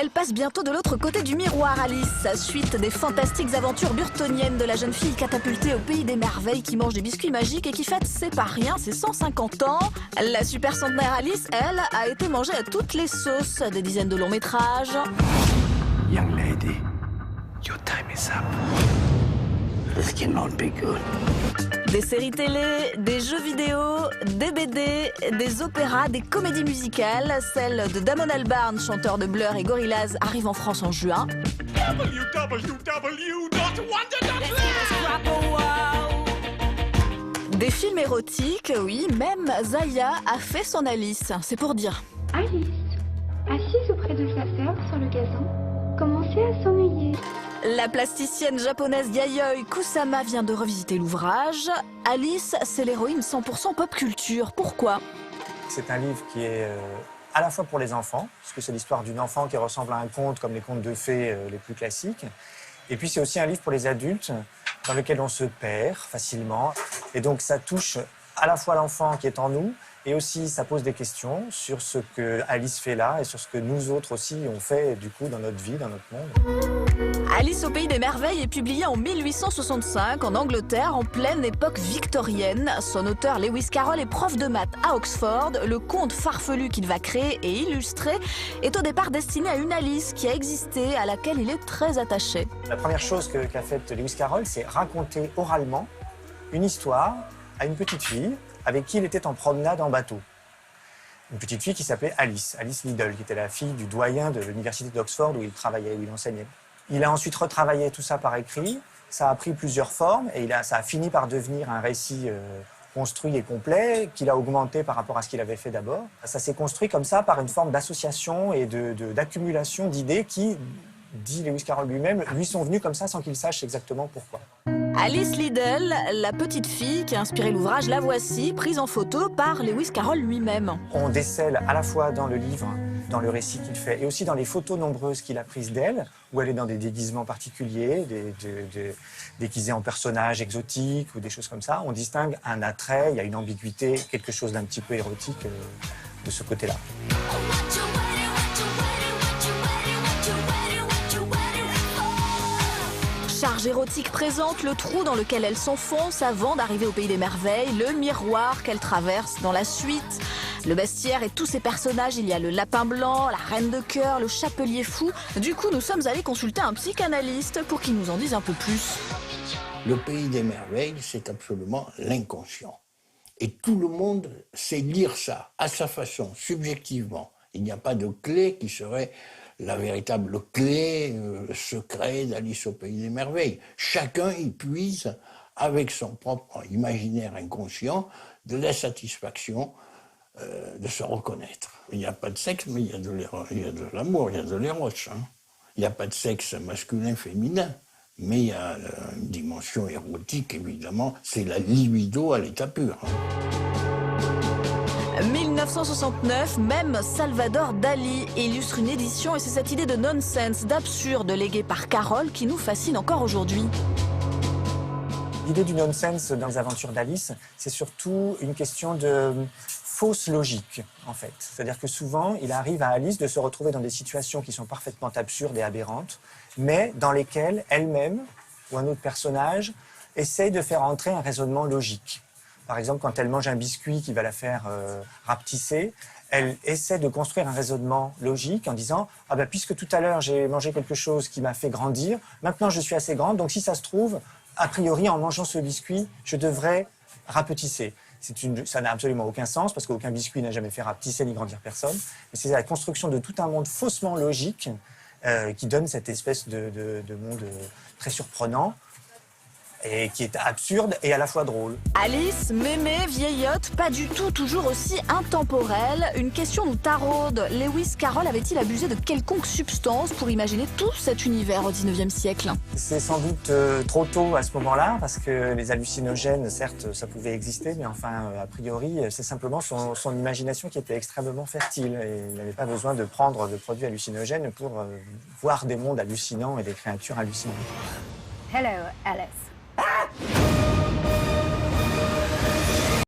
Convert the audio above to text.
Elle passe bientôt de l'autre côté du miroir, Alice. Suite des fantastiques aventures burtoniennes de la jeune fille catapultée au pays des merveilles qui mange des biscuits magiques et qui fête, c'est pas rien, ses 150 ans. La super centenaire Alice, elle, a été mangée à toutes les sauces. Des dizaines de longs métrages. Young lady, your time is up. This cannot be good. Des séries télé, des jeux vidéo, des BD, des opéras, des comédies musicales. Celle de Damon Albarn, chanteur de Blur et Gorillaz, arrive en France en juin. Des films érotiques, oui, même Zaya a fait son Alice, c'est pour dire. Alice, assise auprès de sa sœur sur le gazon, commençait à s'ennuyer. La plasticienne japonaise Yayoi Kusama vient de revisiter l'ouvrage. Alice, c'est l'héroïne 100% pop culture. Pourquoi? C'est un livre qui est à la fois pour les enfants, parce que c'est l'histoire d'une enfant qui ressemble à un conte comme les contes de fées les plus classiques. Et puis c'est aussi un livre pour les adultes, dans lequel on se perd facilement. Et donc ça touche à la fois l'enfant qui est en nous, et aussi ça pose des questions sur ce que Alice fait là, et sur ce que nous autres aussi on fait du coup dans notre vie, dans notre monde. Alice au pays des merveilles est publié en 1865 en Angleterre, en pleine époque victorienne. Son auteur Lewis Carroll est prof de maths à Oxford. Le conte farfelu qu'il va créer et illustrer est au départ destiné à une Alice qui a existé, à laquelle il est très attaché. La première chose qu'a faite Lewis Carroll, c'est raconter oralement une histoire à une petite fille avec qui il était en promenade en bateau. Une petite fille qui s'appelait Alice Liddell, qui était la fille du doyen de l'université d'Oxford où il travaillait, où il enseignait. Il a ensuite retravaillé tout ça par écrit, ça a pris plusieurs formes et ça a fini par devenir un récit construit et complet qu'il a augmenté par rapport à ce qu'il avait fait d'abord. Ça s'est construit comme ça par une forme d'association et d'accumulation d'idées qui, dit Lewis Carroll lui-même, lui sont venues comme ça sans qu'il sache exactement pourquoi. Alice Liddell, la petite fille qui a inspiré l'ouvrage, la voici, prise en photo par Lewis Carroll lui-même. On décèle à la fois dans le livre, dans le récit qu'il fait, et aussi dans les photos nombreuses qu'il a prises d'elle, où elle est dans des déguisements particuliers, déguisée en personnages exotiques ou des choses comme ça. On distingue un attrait, il y a une ambiguïté, quelque chose d'un petit peu érotique de ce côté-là. Charge érotique présente le trou dans lequel elle s'enfonce avant d'arriver au pays des merveilles, le miroir qu'elle traverse dans la suite. Le bestiaire et tous ses personnages, il y a le lapin blanc, la reine de cœur, le chapelier fou. Du coup, nous sommes allés consulter un psychanalyste pour qu'il nous en dise un peu plus. Le pays des merveilles, c'est absolument l'inconscient. Et tout le monde sait lire ça à sa façon, subjectivement. Il n'y a pas de clé qui serait la véritable clé, le secret d'Alice au pays des merveilles. Chacun y puise, avec son propre imaginaire inconscient, de la satisfaction de se reconnaître. Il n'y a pas de sexe, mais il y a de l'amour, il y a de l'éros. Il n'y a pas de sexe masculin, féminin, mais il y a une dimension érotique, évidemment. C'est la libido à l'état pur. 1969, même Salvador Dali illustre une édition et c'est cette idée de nonsense, d'absurde léguée par Carroll qui nous fascine encore aujourd'hui. L'idée du nonsense dans les aventures d'Alice, c'est surtout une question de fausse logique, en fait. C'est-à-dire que souvent, il arrive à Alice de se retrouver dans des situations qui sont parfaitement absurdes et aberrantes, mais dans lesquelles elle-même ou un autre personnage essaye de faire entrer un raisonnement logique. Par exemple, quand elle mange un biscuit qui va la faire rapetisser, elle essaie de construire un raisonnement logique en disant « Ah ben, puisque tout à l'heure j'ai mangé quelque chose qui m'a fait grandir, maintenant je suis assez grande, donc si ça se trouve, a priori, en mangeant ce biscuit, je devrais rapetisser. » Ça n'a absolument aucun sens, parce qu'aucun biscuit n'a jamais fait rapetisser ni grandir personne. Mais c'est la construction de tout un monde faussement logique qui donne cette espèce de monde très surprenant, et qui est absurde et à la fois drôle. Alice, mémé, vieillotte, pas du tout toujours aussi intemporelle. Une question nous taraude. Lewis Carroll avait-il abusé de quelconque substance pour imaginer tout cet univers au XIXe siècle? C'est sans doute trop tôt à ce moment-là, parce que les hallucinogènes, certes, ça pouvait exister, mais enfin, a priori, c'est simplement son imagination qui était extrêmement fertile. Et il n'avait pas besoin de prendre de produits hallucinogènes pour voir des mondes hallucinants et des créatures hallucinantes. Hello, Alice.